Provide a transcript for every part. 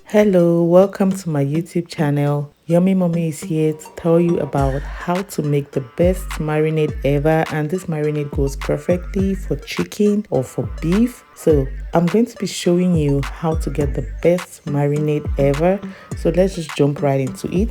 Hello, welcome to my YouTube channel. Yummy Mommy is here to tell you about how to make the best marinade ever, and this marinade goes perfectly for chicken or for beef. So I'm going to be showing you how to get the best marinade ever. So let's just jump right into it.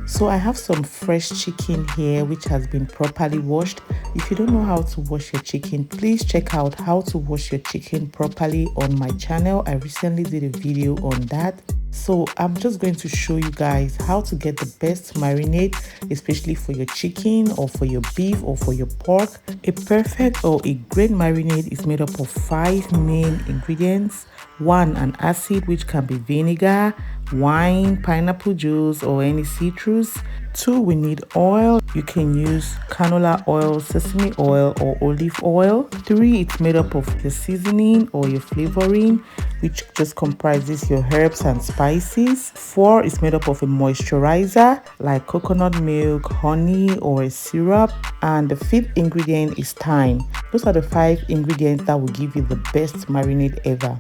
So I have some fresh chicken here which has been properly washed. If you don't know how to wash your chicken, please check out how to wash your chicken properly on my channel. I recently did a video on that. So I'm just going to show you guys how to get the best marinade, especially for your chicken or for your beef or for your pork. A perfect or a great marinade is made up of 5 main ingredients. 1, an acid, which can be vinegar, wine, pineapple juice, or any citrus. 2, we need oil. You can use canola oil, sesame oil, or olive oil. 3, it's made up of your seasoning or your flavoring, which just comprises your herbs and spices. 4 is made up of a moisturizer like coconut milk, honey, or a syrup. And the 5th ingredient is thyme. Those are the 5 ingredients that will give you the best marinade ever.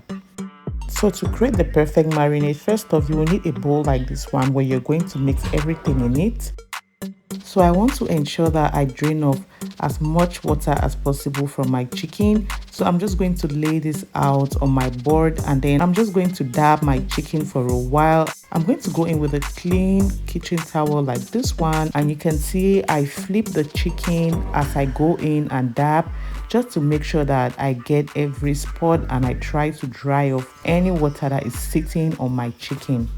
So to create the perfect marinade, first off, you will need a bowl like this one where you're going to mix everything in it. So I want to ensure that I drain off as much water as possible from my chicken. So I'm just going to lay this out on my board, and then I'm just going to dab my chicken for a while. I'm going to go in with a clean kitchen towel like this one, and you can see I flip the chicken as I go in and dab, just to make sure that I get every spot, and I try to dry off any water that is sitting on my chicken.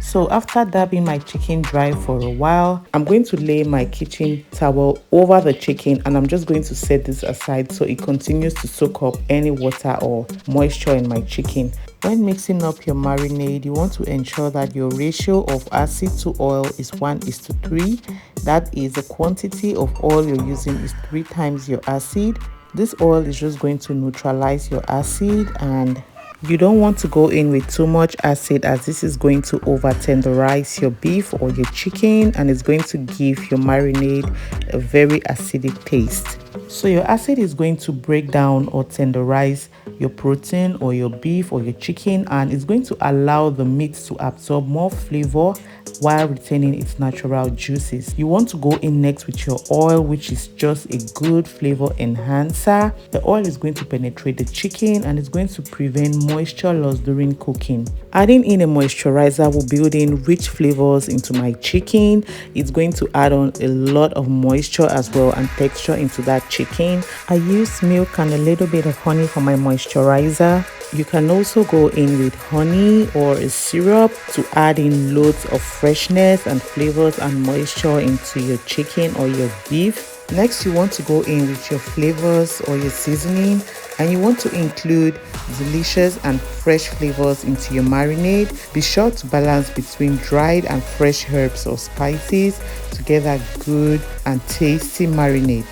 So after dabbing my chicken dry for a while, I'm going to lay my kitchen towel over the chicken, and I'm just going to set this aside so it continues to soak up any water or moisture in my chicken. When mixing up your marinade, you want to ensure that your ratio of acid to oil is 1:3. That is, the quantity of oil you're using is 3 times your acid. This oil is just going to neutralize your acid, and you don't want to go in with too much acid, as this is going to over tenderize your beef or your chicken, and it's going to give your marinade a very acidic taste. So your acid is going to break down or tenderize your protein or your beef or your chicken, and it's going to allow the meat to absorb more flavor while retaining its natural juices. You want to go in next with your oil, which is just a good flavor enhancer. The oil is going to penetrate the chicken, and it's going to prevent moisture loss during cooking. Adding in a moisturizer will build in rich flavors into my chicken. It's going to add on a lot of moisture as well and texture into that chicken. I use milk and a little bit of honey for my moisturizer. You can also go in with honey or a syrup to add in loads of freshness and flavors and moisture into your chicken or your beef. Next, you want to go in with your flavors or your seasoning, and you want to include delicious and fresh flavors into your marinade. Be sure to balance between dried and fresh herbs or spices to get a good and tasty marinade.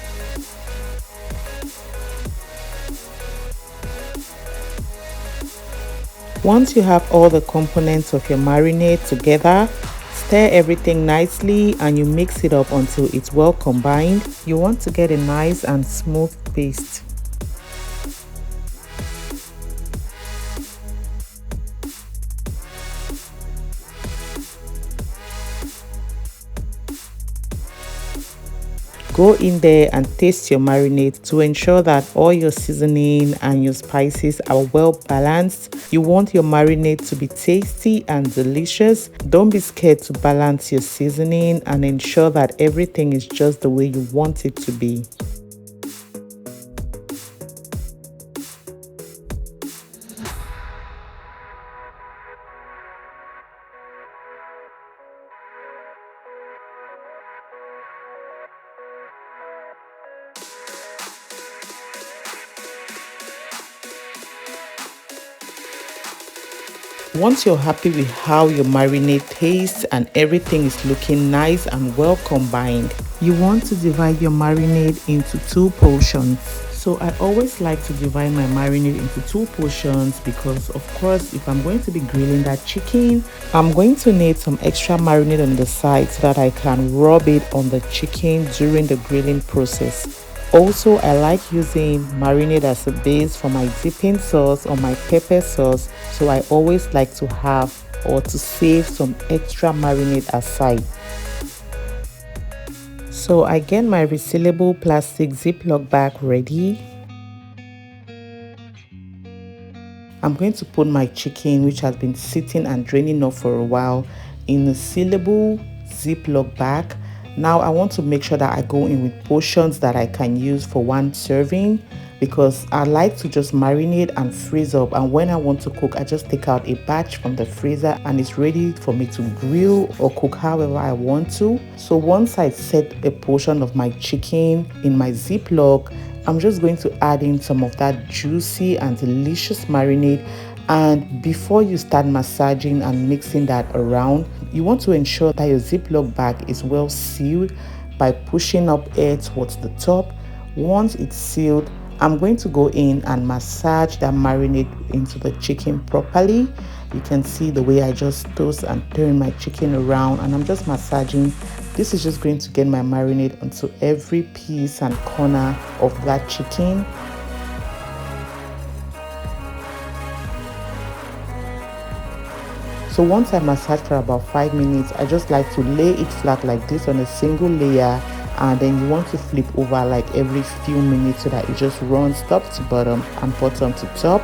Once you have all the components of your marinade together, stir everything nicely and you mix it up until it's well combined. You want to get a nice and smooth paste. Go in there and taste your marinade to ensure that all your seasoning and your spices are well balanced. You want your marinade to be tasty and delicious. Don't be scared to balance your seasoning and ensure that everything is just the way you want it to be. Once you're happy with how your marinade tastes and everything is looking nice and well combined, you want to divide your marinade into 2 portions. So I always like to divide my marinade into 2 portions because, of course, if I'm going to be grilling that chicken, I'm going to need some extra marinade on the side so that I can rub it on the chicken during the grilling process. Also, I like using marinade as a base for my dipping sauce or my pepper sauce, so I always like to have or to save some extra marinade aside. So I get my resealable plastic Ziploc bag ready. I'm going to put my chicken, which has been sitting and draining off for a while, in a sealable Ziploc bag. Now I want to make sure that I go in with portions that I can use for one serving, because I like to just marinate and freeze up, and when I want to cook, I just take out a batch from the freezer and it's ready for me to grill or cook however I want to. So once I set a portion of my chicken in my Ziploc, I'm just going to add in some of that juicy and delicious marinade. And before you start massaging and mixing that around, you want to ensure that your Ziploc bag is well sealed by pushing up air towards the top. Once it's sealed, I'm going to go in and massage that marinade into the chicken properly. You can see the way I just toast and turn my chicken around, and I'm just massaging. This is just going to get my marinade onto every piece and corner of that chicken. So once I massage for about 5 minutes, I just like to lay it flat like this on a single layer, and then you want to flip over like every few minutes so that it just runs top to bottom and bottom to top.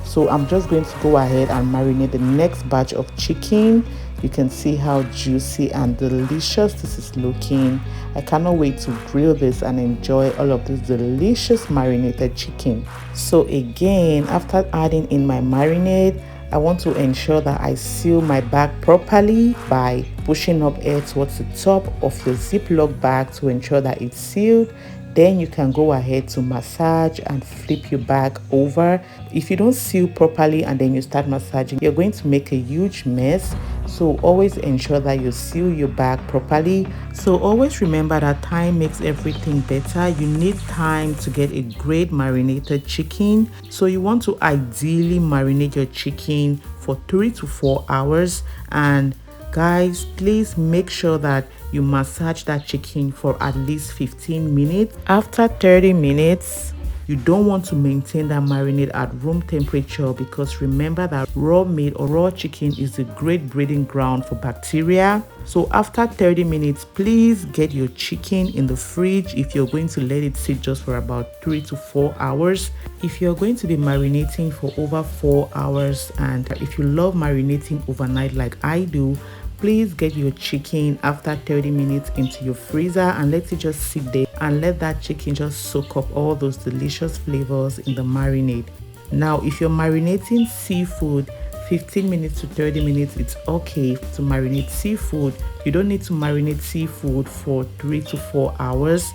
So I'm just going to go ahead and marinate the next batch of chicken. You can see how juicy and delicious this is looking. I cannot wait to grill this and enjoy all of this delicious marinated chicken. So again, after adding in my marinade, I want to ensure that I seal my bag properly by pushing up air towards the top of your Ziploc bag to ensure that it's sealed. Then you can go ahead to massage and flip your bag over. If you don't seal properly and then you start massaging, you're going to make a huge mess. So always ensure that you seal your bag properly. So always remember that time makes everything better. You need time to get a great marinated chicken. So you want to ideally marinate your chicken for 3 to 4 hours. And guys, please make sure that you massage that chicken for at least 15 minutes. After 30 minutes, you don't want to maintain that marinade at room temperature, because remember that raw meat or raw chicken is a great breeding ground for bacteria. So after 30 minutes, please get your chicken in the fridge if you're going to let it sit just for about 3 to 4 hours. If you're going to be marinating for over 4 hours, and if you love marinating overnight like I do, please get your chicken after 30 minutes into your freezer and let it just sit there and let that chicken just soak up all those delicious flavors in the marinade. Now, if you're marinating seafood, 15 minutes to 30 minutes, it's okay to marinate seafood. You don't need to marinate seafood for 3 to 4 hours.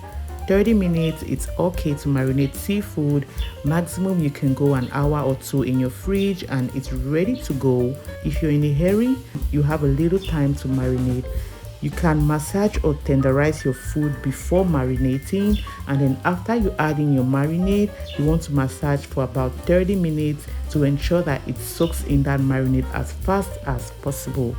30 minutes, it's okay to marinate seafood. Maximum you can go an hour or two in your fridge and it's ready to go. If you're in a hurry, you have a little time to marinate. You can massage or tenderize your food before marinating, and then after you add in your marinade, you want to massage for about 30 minutes to ensure that it soaks in that marinade as fast as possible.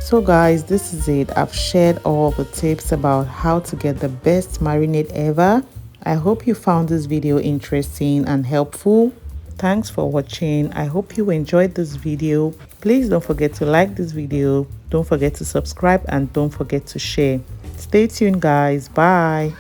So guys, this is it. I've shared all the tips about how to get the best marinade ever. I hope you found this video interesting and helpful. Thanks for watching. I hope you enjoyed this video. Please don't forget to like this video. Don't forget to subscribe and don't forget to share. Stay tuned guys. Bye.